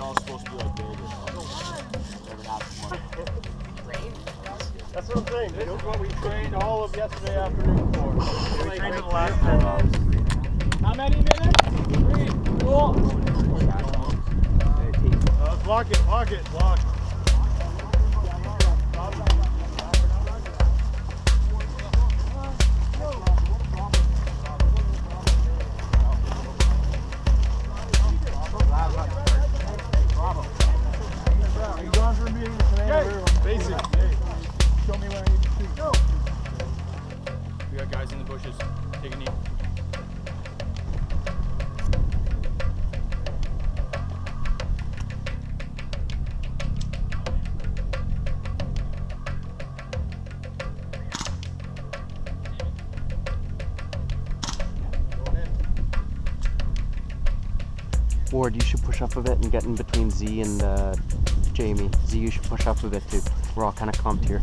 all supposed to be like Vegas. Never happened. That's what I'm saying. This is what we trained all of yesterday afternoon for. We trained for the last 10 hours. How many minutes? 3. Cool. Block it, block it, block. Are you going for a meeting today? Basic. Show me where I need to shoot. Go. We got guys in the bushes. Take a knee. Ward, you should push up a bit and get in between Z and Jamie. Z, you should push up a bit too. We're all kind of clumped here.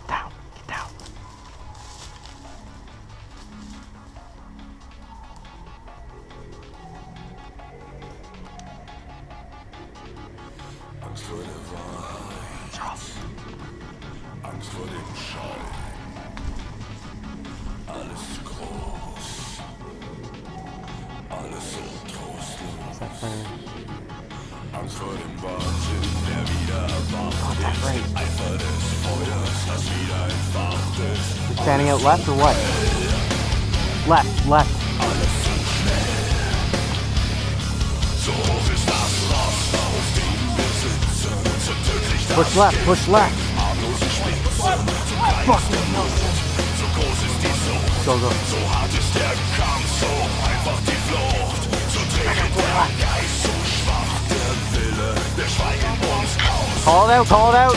Down, down. Angst vor der Wahrheit, Angst vor dem Schall. Alles zu groß, alles so trostlos. Angst vor dem Wahnsinn, der wieder erwacht ist. Eifer des Feuers, das wieder entfacht ist. You're standing out left or what? Left, left. Alles zu schnell. So hoch ist das Ross, auf dem wir sitzen. So tödlich das Push left, push left. harmlosen Spitzen. So klein ist der Not, so groß ist die Sucht. Go, go. So hart ist der Kampf, so einfach die Flucht. So träge der Geist, so schwach der Wille. Der Schweigen uns aus. Call it out, call it out.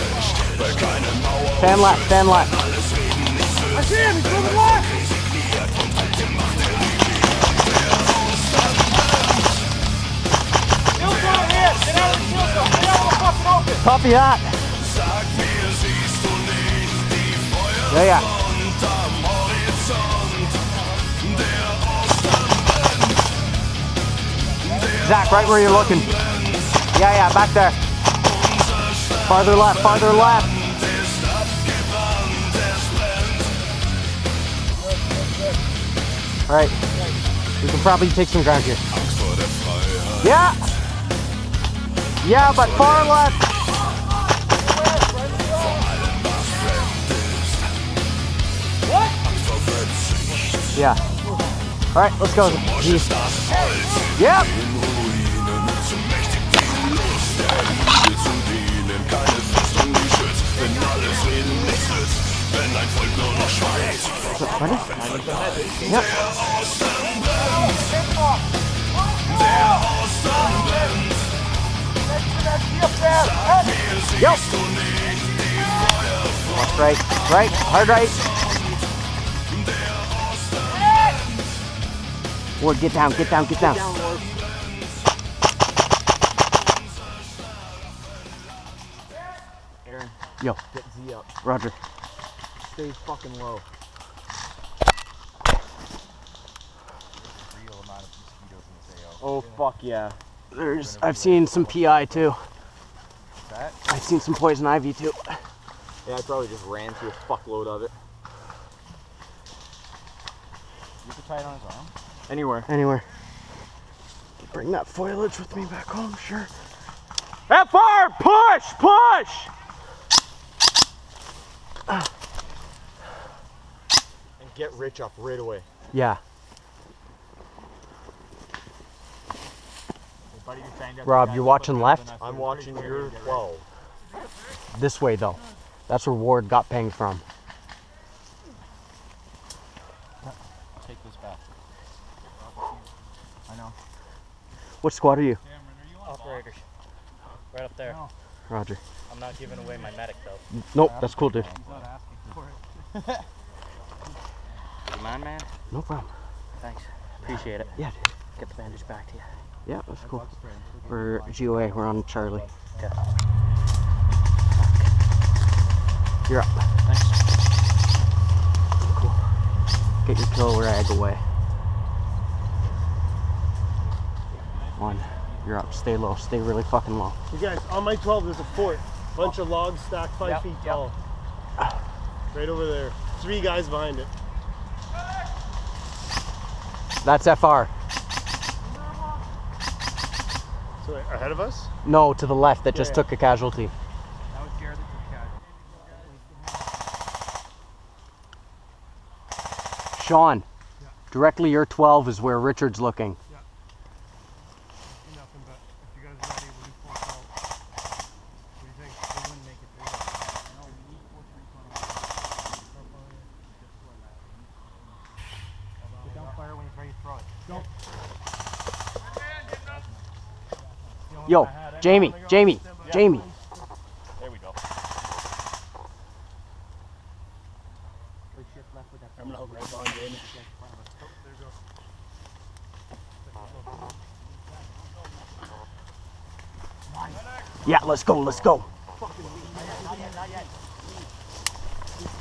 Weil keine Mauer Stand left, stand left. alles Reden nicht so. I see him, he's moving left. Resigniert und alte Macht der Liebe. Der Ausstand. Shield down here. Get out of the shield zone. Get out of the fucking open. Copy that. Sag mir, siehst du nicht die Feuer Yeah, yeah. unterm Horizont? Der Osten brennt. Zach, right where you're looking. Yeah, yeah, back there. Farther left, farther left. Ist abgebrannt, es brennt. All right. We can probably take some ground here. Angst vor der Freiheit. Yeah. Yeah, but far left. Angst vor Verzicht. Yeah. All right, let's go. Z. Das Holz Yep. in Ruinen. Zu mächtig die Lust der Liebe zu dienen. Keine Festung, die schützt. Wenn alles Reden nichts nützt. Wenn ein Volk nur noch schweigt. Ready? Yep. Der Osten brennt. Der Osten brennt. Sag mir, siehst du nicht die Feuer That's right. Right. Hard right. Ward, get down, get down, get down. Aaron, Yo, get Z up. Roger. Stay fucking low. Oh fuck yeah. I've seen some PI too. That? I've seen some poison ivy too. Yeah, I probably just ran through a fuckload of it. You can tie it on his arm? Anywhere. Anywhere. Bring that foliage with me back home, sure. That far! Push! Push! And get Rich up right away. Yeah. Buddy, you banged up Rob, the guy you're that watching put left? the other I'm knife watching in. your 12. This way though. That's where Ward got pinged from. Take this back. I know. What squad are you? Operators. Right up there. Roger. I'm not giving away my medic though. Nope, that's cool, dude. He's not asking for it. You mind, man? No problem. Thanks. Appreciate it. Yeah, dude. Get the bandage back to you. Yeah, that's cool. We're GOA. We're on Charlie. Okay. You're up. Thanks. Cool. Get your kill rag away. 1. You're up. Stay low. Stay really fucking low. You guys, on my 12 there's a fort. Bunch of logs stacked 5 feet tall. Right over there. 3 guys behind it. That's FR. So ahead of us? No, to the left that just took a casualty. That was Jared that took Sean, directly your 12 is where Richard's looking. nothing, but if you guys are ready, we'll do full assault. What do you think? We wouldn't make it through that. No, we need 4-3-20. Don't fire when you're ready to throw it. Don't. Yo, Jamie. There we go. I'm gonna hold right on, Jamie. Yeah, let's go, let's go.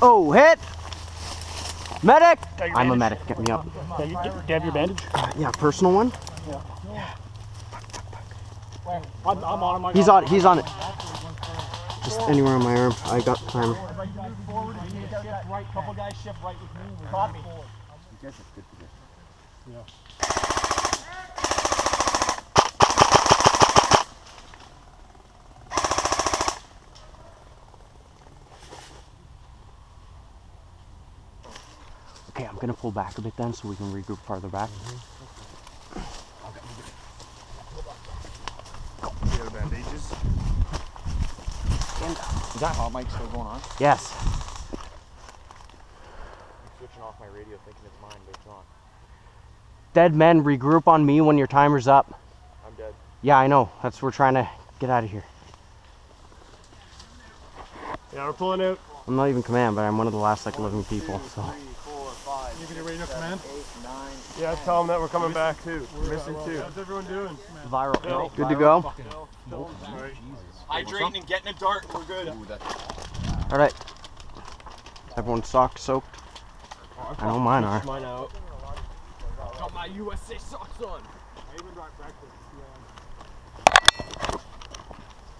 Oh, hit! Medic! I'm a medic, get me up. Do you have your bandage? Yeah, personal one? I'm on my He's on it. Just anywhere on my arm. I got timer. Couple guys shift right with me. Copy. Okay, I'm gonna pull back a bit then so we can regroup farther back. Bandages. Is that hot mic still going on? Yes. I'm switching off my radio thinking it's mine, but it's not. Dead men, regroup on me when your timer's up. I'm dead. Yeah, I know. That's we're trying to get out of here. Yeah, we're pulling out. I'm not even command, but I'm one of the last like living people. So. 3, 4, 5, You can radio command? 8, 9. Yeah, tell them that we're coming back too. We're missing 2. How's everyone doing? Viral. No. Good to go. Hydrating and getting a dart. We're good. All right. Everyone's socks soaked. I know mine are. Mine out. Got my USA socks on.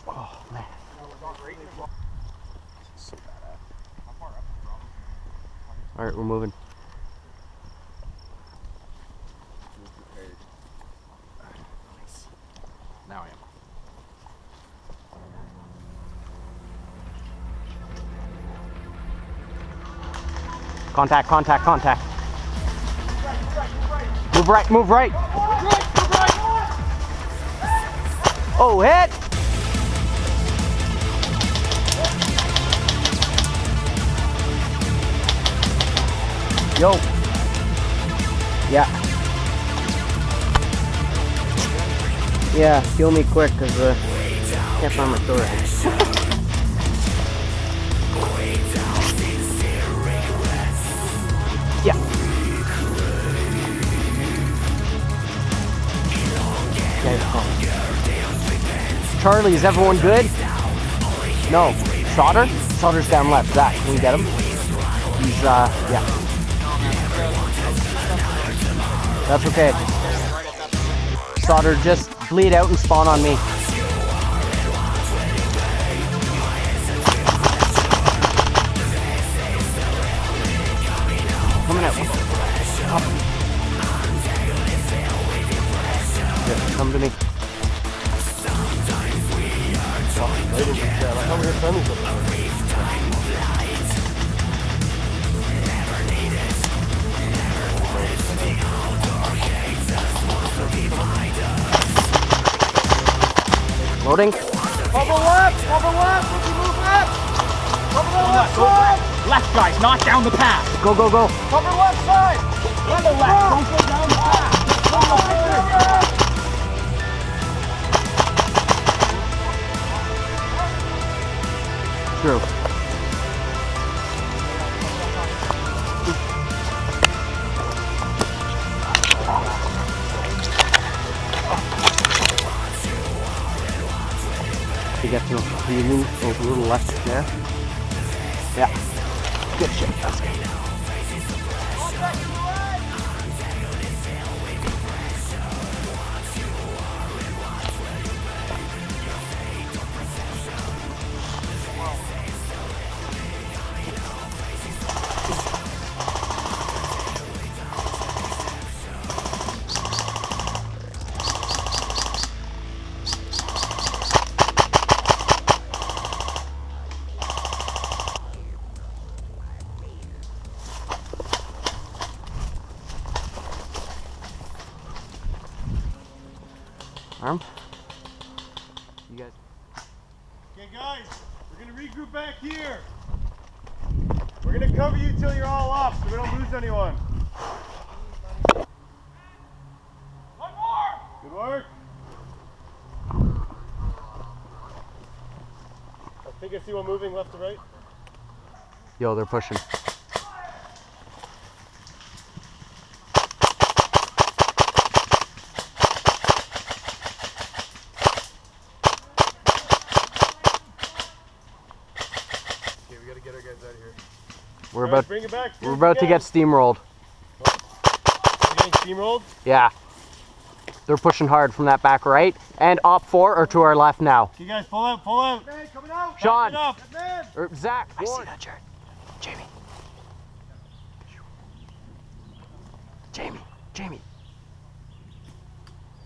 Oh man. All right, we're moving. Now I am. Contact, contact, contact. Move right, move right. Oh, hit! Yo. Yeah. Yeah, heal me quick, cause can't find my sword. Yeah. Charlie, is everyone good? No. Sauter? Sauter's down left. Zach, can we get him? He's, yeah. That's okay. Sauter, just bleed out and spawn on me. Coming out. Up. Good, come to me. Loading. Cover left! Cover left! Would you move left? Cover the left side! Left, guys, not down the path. Go, go, go. Cover left side! On the left, don't go down the path. True. to get to the union over a little left there. Yeah. Good shit. That's good. Arm. You guys. Okay, guys, we're gonna regroup back here. We're gonna cover you till you're all up, so we don't lose anyone. One more. Good work. I think I see one moving left to right. Yo, they're pushing. Get our guys out of here. We're All about right, bring it back. we're about to get steamrolled. We're getting steamrolled? Yeah. They're pushing hard from that back right. And op 4 or to our left now. You guys pull out, pull out. Man, coming out. Sean. Up. Or Zach. I see that, Jared. Jamie. Jamie.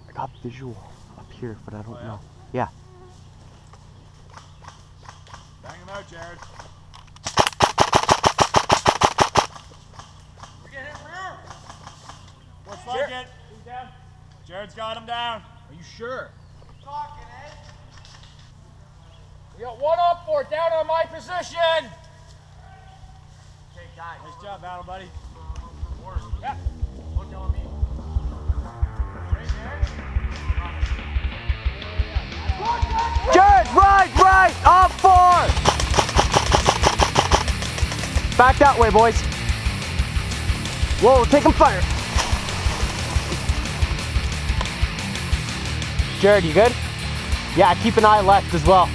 I got visual up here, but I don't know. Yeah. Bang him out, Jared. We're getting hit rear. Looks like it. He's down. Jared's got him down. Are you sure? Talking, Ed. We got one up for down on my position. Okay, guys. Nice job, battle buddy. Yeah. Look on me. Jared, right, op 4. Back that way, boys. Whoa, taking fire. Jared, you good? Yeah, keep an eye left as well.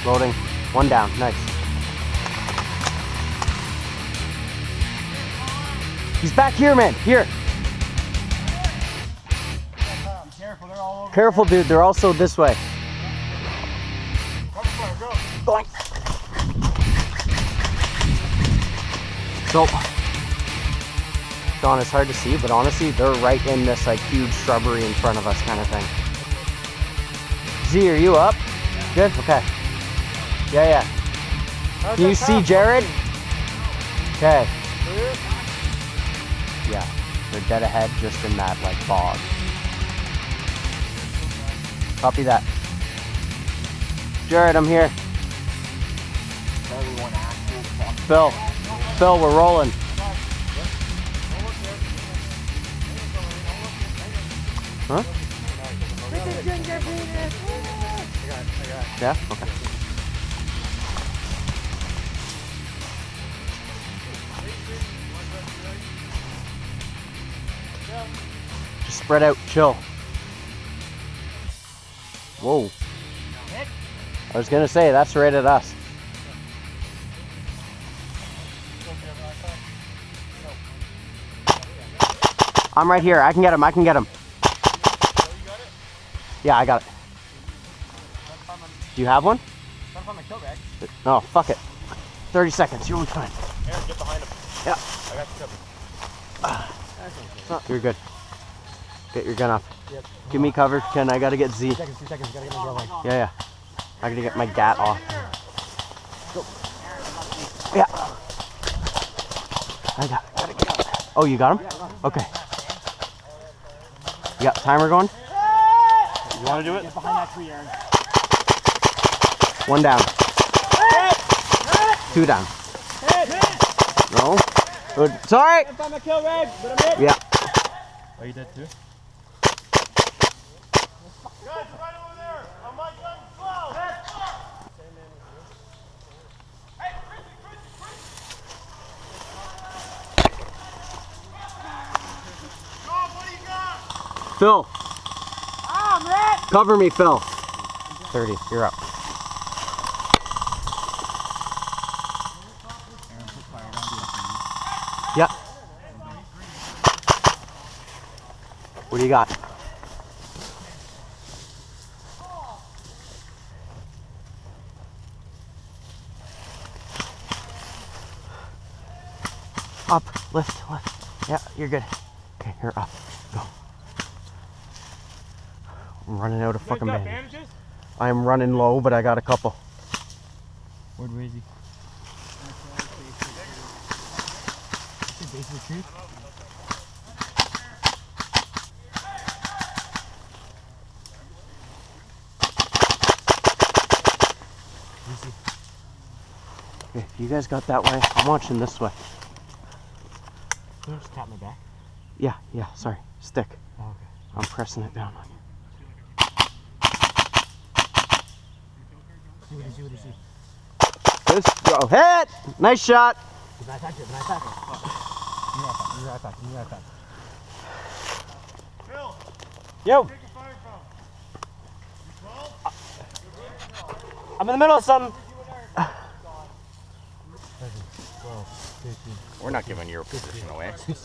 Loading. One down. Nice. He's back here, man. Here. Careful, they're all over. Careful, dude. They're also this way. Cover fire, go. Going. So, Sean, it's hard to see, but honestly, they're right in this like huge shrubbery in front of us, kind of thing. Z, are you up? Good. Okay. Yeah. Can you see Jared? Okay. Yeah, they're dead ahead, just in that like fog. Copy that. Jared, I'm here. Phil, we're rolling. Huh? Yeah? Okay. Just spread out, chill. Whoa. I was gonna say, that's right at us. I'm right here. I can get him. Yeah, I got it. Do you have one? No, fuck it. 30 seconds. You're fine. Aaron, get behind him. Yeah. I got you covered. You're good. Get your gun up. Yep. Give me cover, Ken. I gotta get Z. 2 seconds. Gotta get my glove on. Yeah. I gotta get my GAT off. Go. Yeah. Gotta get him. Oh, you got him? Okay. You got timer going? You wanna do it? Get behind that tree, Aaron. 1 down. 2 down. No. Good. Sorry. Yeah. Oh, you did too? Guys, right over there. On my gun, 12. Phil. Cover me, Phil. 30. You're up. Yeah. What do you got? Up, lift. Yeah, you're good. Okay, you're up. Go. I'm running out of fucking bandages. I am running low, but I got a couple. Where is he? Base of the tree? Okay, you guys got that way. I'm watching this way. Can you just tap my back? Yeah, sorry. Stick. Oh, okay. I'm pressing it down on you. What is he? Good. Go. Hit! Nice shot. Give me that back. Phil, Yo, take a fire from. I'm in the middle of something. We're not giving your position away. 18,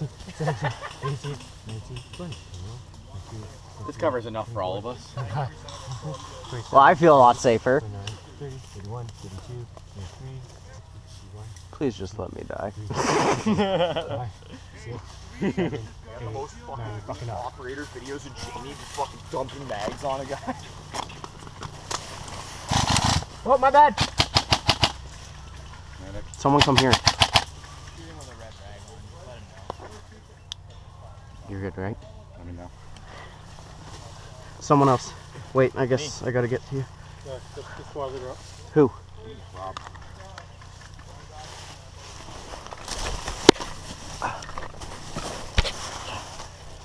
19, 20. This covers enough for all of us. Well, I feel a lot safer. 30, 31, 32, 33, 61. Please just let me die. 5, 6, 7, 8, The most 9, fucking up. operator videos of Jamie just fucking dumping mags on a guy. Oh, my bad. Someone come here. You're good, right? Let me know. Someone else. Wait, I guess I gotta get to you. Just farther up. Who? Rob.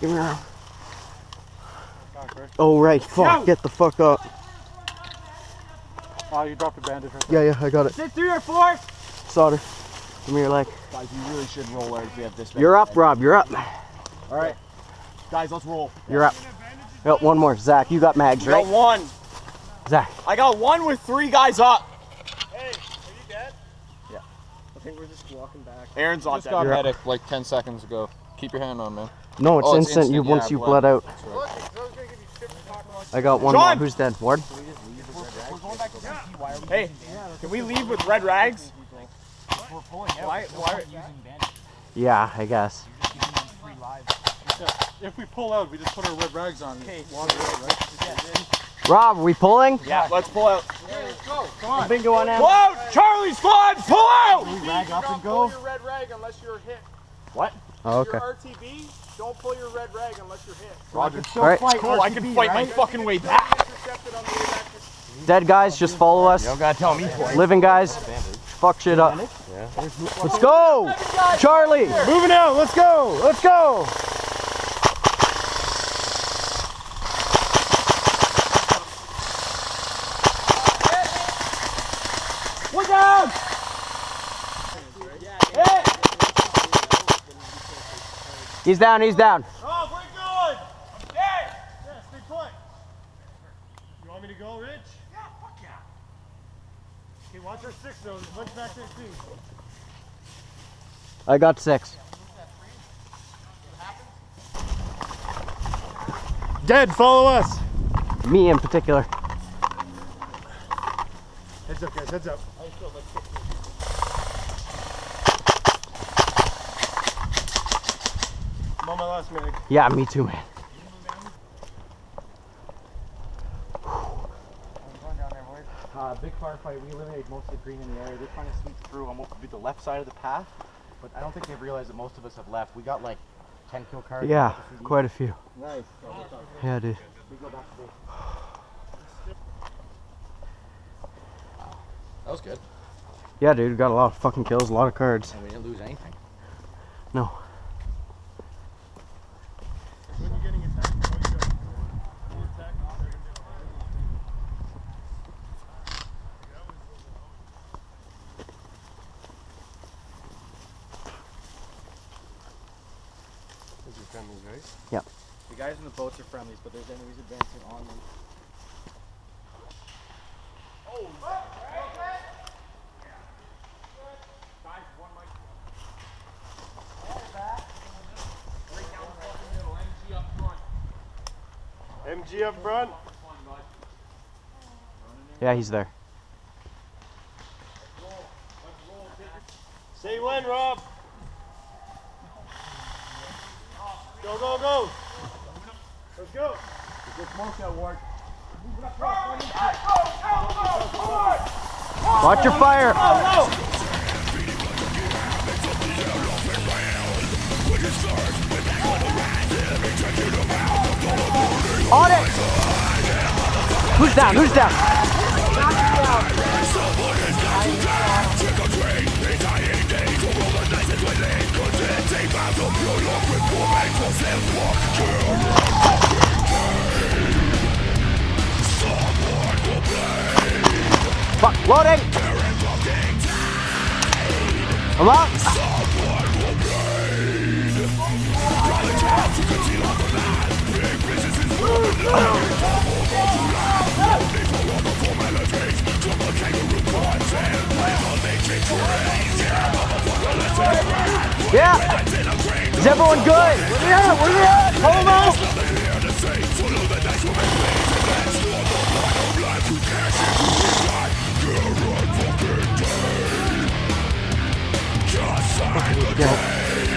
Give me around. Oh, right. Fuck. Get the fuck up. Oh, you dropped a bandage right there. Yeah, I got it. Is it 3 or 4? Solder. Give me your leg. Guys, we really should roll out if we have this. You're up, Rob. You're up. All right. Guys, let's roll. You're up. Yep, one more. Zach, you got mags, I got right? one. Zach. I got one with 3 guys up. Hey, are you dead? Yeah. I think we're just walking back. Aaron's on Just got deck. You're up. medic like 10 seconds ago. Keep your hand on, man. No, it's Oh, it's instant. You instant, once yeah, you bled out. Look, I was gonna give you tips to talk about. I got one John! more. Who's dead? Ward? Hey, can we leave with red rags? We're pulling out. Why- why- Using bandage. Yeah, I guess. Giving them 3 lives. If we pull out, we just put our red rags on. Okay. Rob, are we pulling? Yeah, let's pull out. Bingo on Pull out! Charlie squad, pull out! Rag up and go. your red rag unless you're hit. Oh, okay. Your RTB, don't pull your red rag unless you're hit. Roger. All right. Cool, I can fight my fucking way back. Intercepted on the way back to Dead guys, just follow us. You don't gotta tell me twice. Living guys, fuck shit up. Let's go! Charlie! Moving out, let's go! Let's go! We're down! He's down, he's down. Oh, we're good! I'm dead! Yeah, stay put. You want me to go, Rich? Yeah, fuck yeah. Okay, watch our 6 though. There's a bunch back there too. I got 6. Dead, follow us. Me in particular. Heads up, guys, heads up. I'm on my last mag. Yeah, me too, man. Big firefight. We eliminated most of the green in the area. They're trying to sweep through on what would be the left side of the path, but I don't think they've realized that most of us have left. We got like 10 kill cards. Yeah, quite a few. Nice. Yeah, dude. We go back to base. That was good. Yeah, dude, got a lot of fucking kills, a lot of cards. And we didn't lose anything. No. When you're getting attacked, what you got? Full attack, Those are families, right? Yep. The guys in the boats are friendlies, but there's enemies advancing on them. MG up front. Yeah, he's there. Say when, Rob. Go, go, go. Let's go. Watch your fire. On it. Who's down? Who's down? Fuck, loading. I'm up. Yeah. Is everyone good? Yeah, we're good. Almost. Yeah.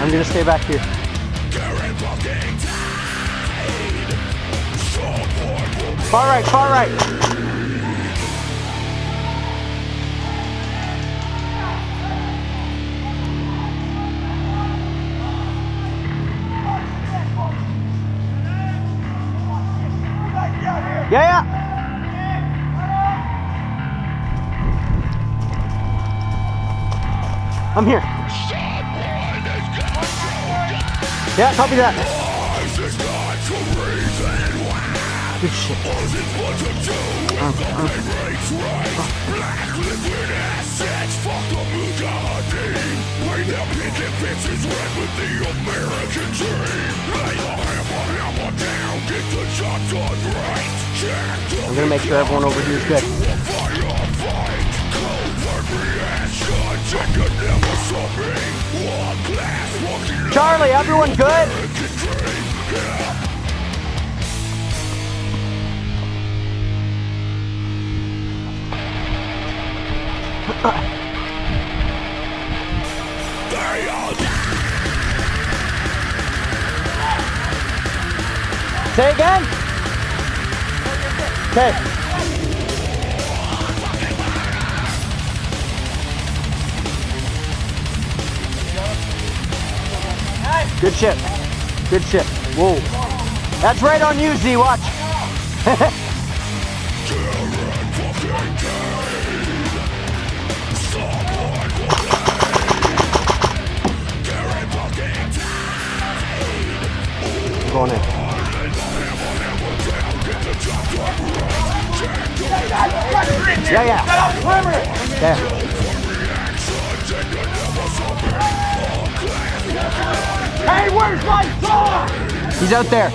I'm gonna stay back here. Far right, far right. Yeah, yeah. I'm here. Yeah, copy that. Good shit. I'm gonna make sure everyone over here is good. Charlie, everyone good? Say again? Okay. Good shit. Good shit. Whoa. That's right on you, Z. Watch. Going in. Yeah, yeah. Yeah. Hey, where's my sword? He's out there.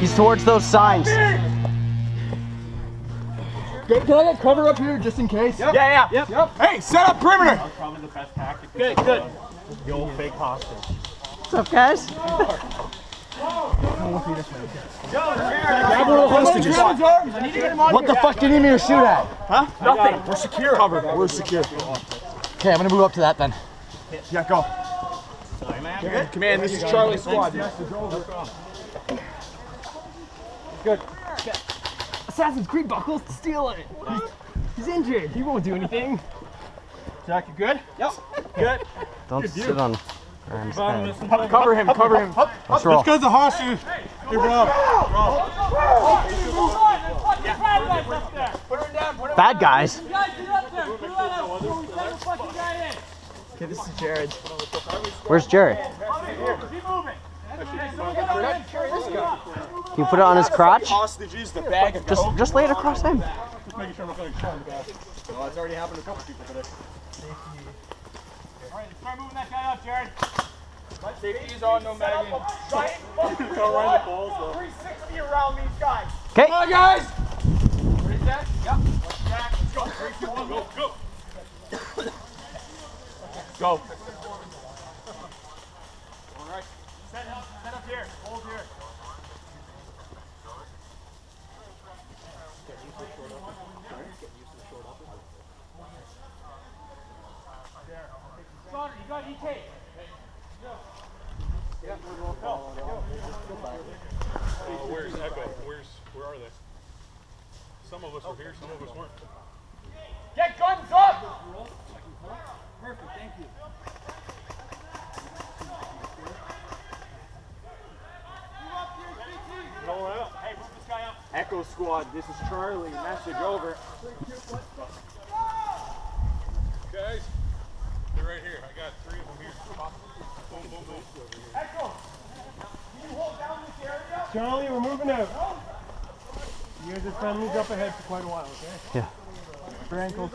He's towards those signs. Can I get cover up here just in case? Yep. Yeah, yeah. Yep. Hey, set up perimeter. That's probably the best tactic. Good, good. The old fake hostage. What's up, guys? Grab one of the hostages. What the fuck do you need me to shoot at? Huh? Nothing. We're secure. Covered. We're secure. Okay, I'm gonna move up to that then. Yeah, go. Command, this is Charlie's squad. Good. Assassin's Creed buckles to steal it. He's injured. He won't do anything. Jack, you good? Yep. Good. Don't sit on Graham's head. Cover him. Cover him. Let's roll. Because the hostage. Hey, Rob. Bad guys. Okay, this is Jared. Where's Jared? Can you put it on his crotch? Hostages, the bag of Just lay it across him. Just making sure I'm not going to show the back. Well, it's already happened to a couple people today. All right, let's start moving that guy up, Jared. Let's Safety's on, no Megan. Giant fucking squad. 360 around these guys. Okay. Come on, guys! Ready, Zach? Yep. Jack, let's go. 3, 2, 1, go, go. Go. All right. Set up here. Hold here. Sauter, you got EK. Where's Echo? Where are they? Some of us were here, some of us weren't. Get guns up! Perfect, thank you. Hey, move this guy up. Echo Squad, this is Charlie. Message over. Guys, they're right here. I got 3 of them here. Boom, boom, boom. Echo, can you hold down this area? Charlie, we're moving out. You guys are friendlies up ahead for quite a while, okay? Yeah. For ankles.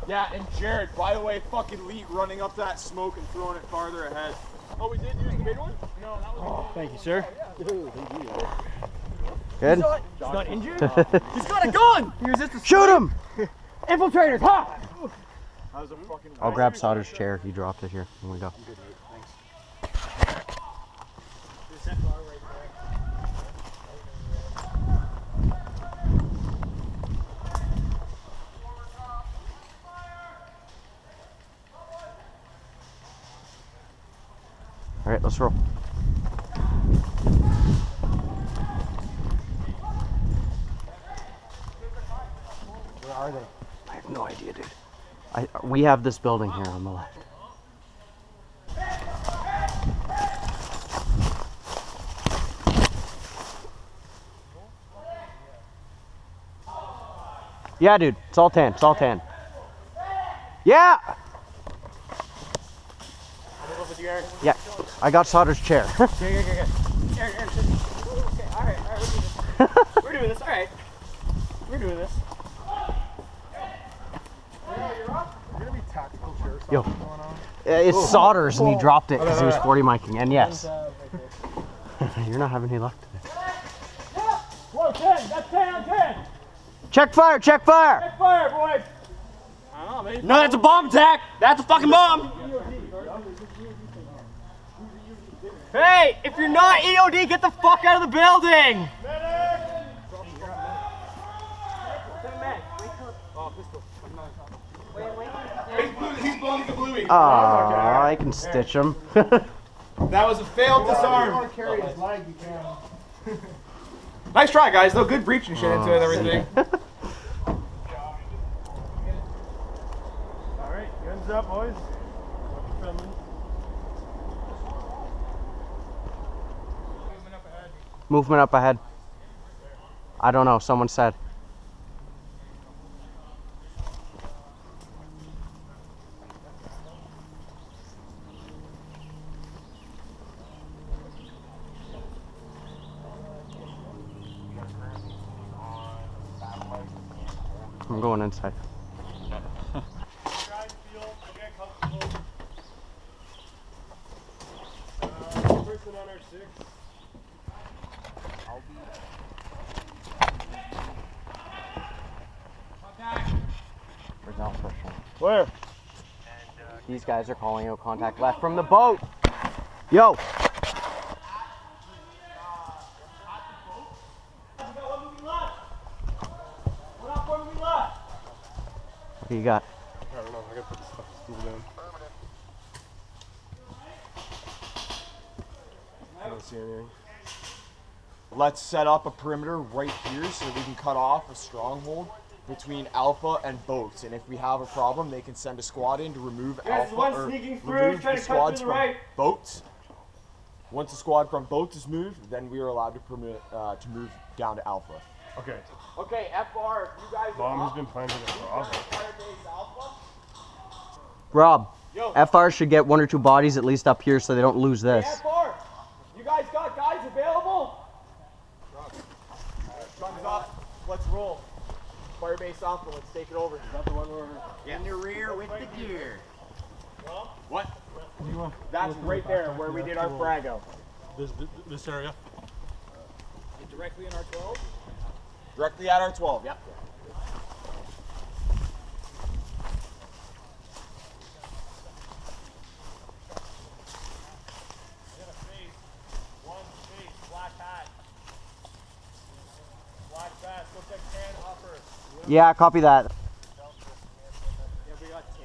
Yeah, and Jared, by the way, fucking Lee running up that smoke and throwing it farther ahead. Oh, we did use the big one? No, that was thank you, sir. Good. He's not injured? He's got a gun! He resists Shoot him! infiltrators, ha! That was a fucking. I'll grab Sauter's chair. He dropped it here. Here we go. All right, let's roll. Where are they? I have no idea, dude. We have this building here on the left. Yeah, dude. It's all tan. It's all tan. Yeah. Yeah. I got Sauter's chair. We're doing this, alright. We're doing this. Yo. It's Sauter's and he dropped it because he was 40 miking. And yes. You're not having any luck today. Whoa, 10, that's 10 on 10. Check fire, check fire. Check fire, boys. No, that's a bomb attack! That's a fucking bomb! Hey, if you're not EOD, get the fuck out of the building! He's blowing the bluey. Aw, I can stitch him. That was a failed disarm. Nice try, guys. Though good breach and shit into it and everything. Alright, guns up, boys. Friendly. Movement up ahead. I don't know, someone said. I'm going inside. Guys, feel, get comfortable. Person on our 6. Where's Alpha? Where? These guys are calling out contact left from the boat. Yo. What do you got? I don't know, I gotta put this stuff down. I don't see anything. Let's set up a perimeter right here so we can cut off a stronghold between Alpha and boats. And if we have a problem, they can send a squad in to remove Alpha or remove the squads from boats. Once the squad from boats is moved, then we are allowed to move down to Alpha. Okay. Okay, FR, if you guys Bomb has been planted across. Rob, FR should get 1 or 2 bodies at least up here so they don't lose this. FR, you guys got guys available? Guns up. Let's roll. Firebase Alpha, let's take it over. Is that the one where In the rear with the gear. What? That's right there where we did our frag out. This area. Directly in our 12? Directly at our 12, yep. Yeah, copy that. Yeah, we got 10.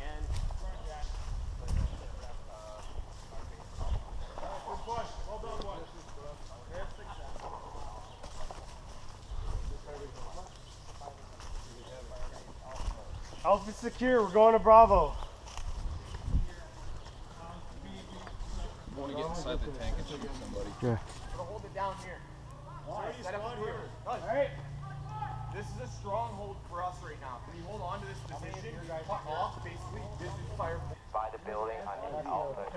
Alpha secure, we're going to Bravo. I want to get inside the tank and shoot somebody. Yeah. Hold it down here. Set up here. Alright. This is a stronghold for us right now. Can you hold on to this position? Cut off, basically. This is fire. By the building on the Alpha.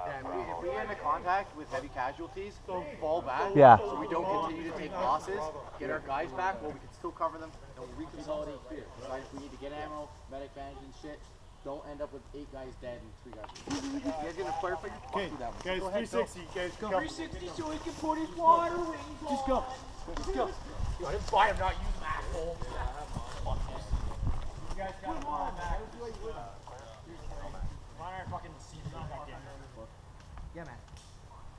And if we get into contact with heavy casualties, fall back. Yeah. So we don't continue to take losses, get our guys back, well, we can still cover them and we'll reconsolidate here. Right? If we need to get ammo, medic badge and shit, don't end up with 8 guys dead and 3 guys. You guys getting a firefighter? Okay, guys, 360. Guys, go. 360 so he can put his water wings on. Just go. Just go. I didn't buy him, not use them, asshole. You guys got him on, Max. Come on, our fucking seat back in. Yeah, man.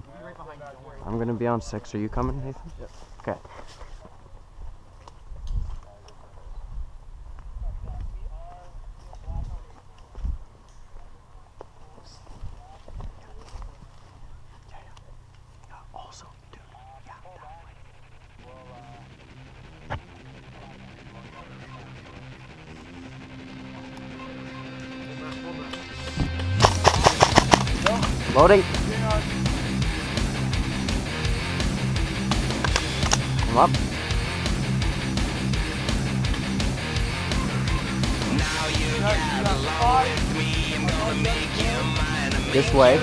We'll be right behind you, don't worry. I'm gonna be on 6. Are you coming, Nathan? Yep. Okay. Loading. Come up. This way.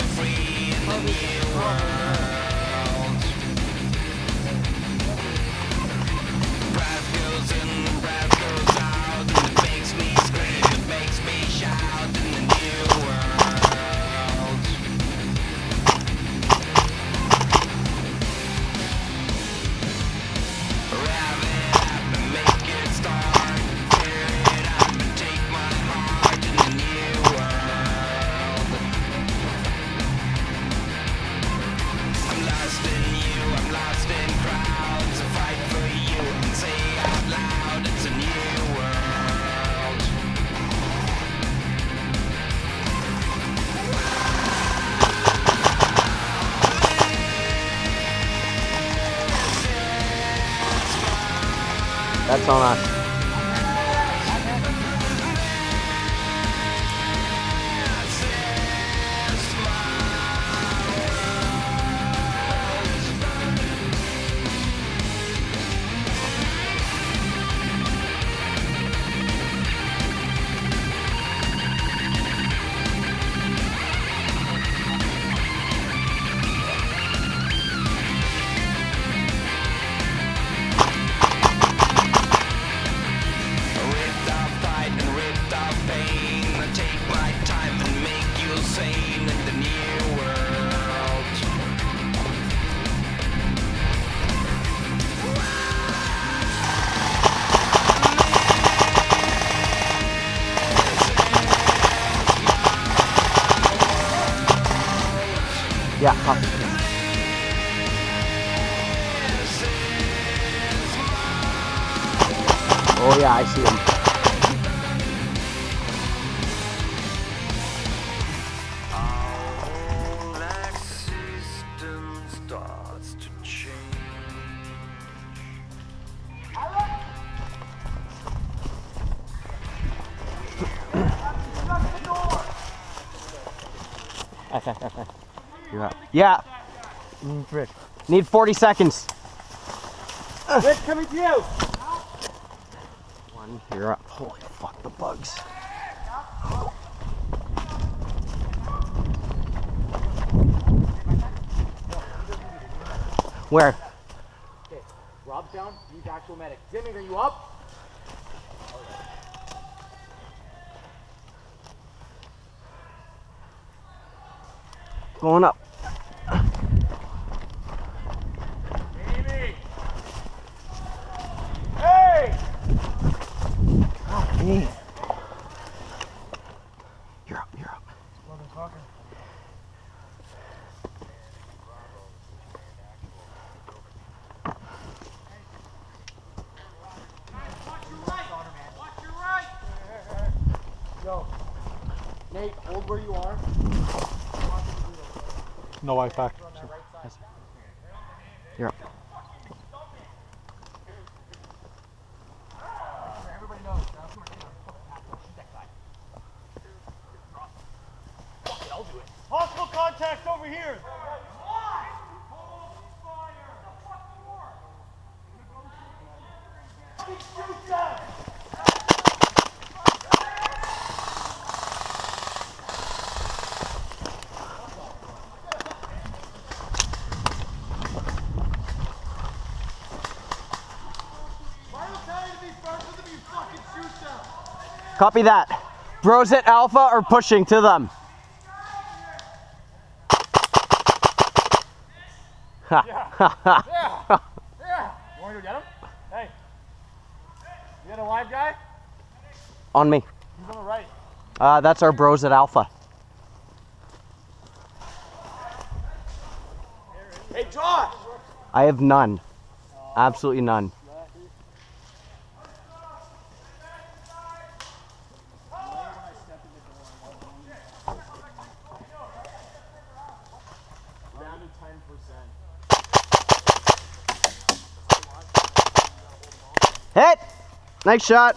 That's on us. Yeah, copy. Oh yeah, I see him. You're up. Yeah. Need 40 seconds. Rich, coming to you. 1, you're up. Holy fuck, the bugs. Where? Okay, Rob's down, he's actual medic. Jimmy, are you up? Going up. Amy! Hey! Hey. You're up, you're up. Nate, hold where you are. No Wi-Fi. You're up. Hostile contact over here! Copy that. Bros at Alpha are pushing to them. Ha. Yeah! You wanna go get him? Hey! You got a live guy? On me. He's on the right. That's our bros at Alpha. Hey, Josh! I have none. Absolutely none. Down to 10%. Hit! Nice shot.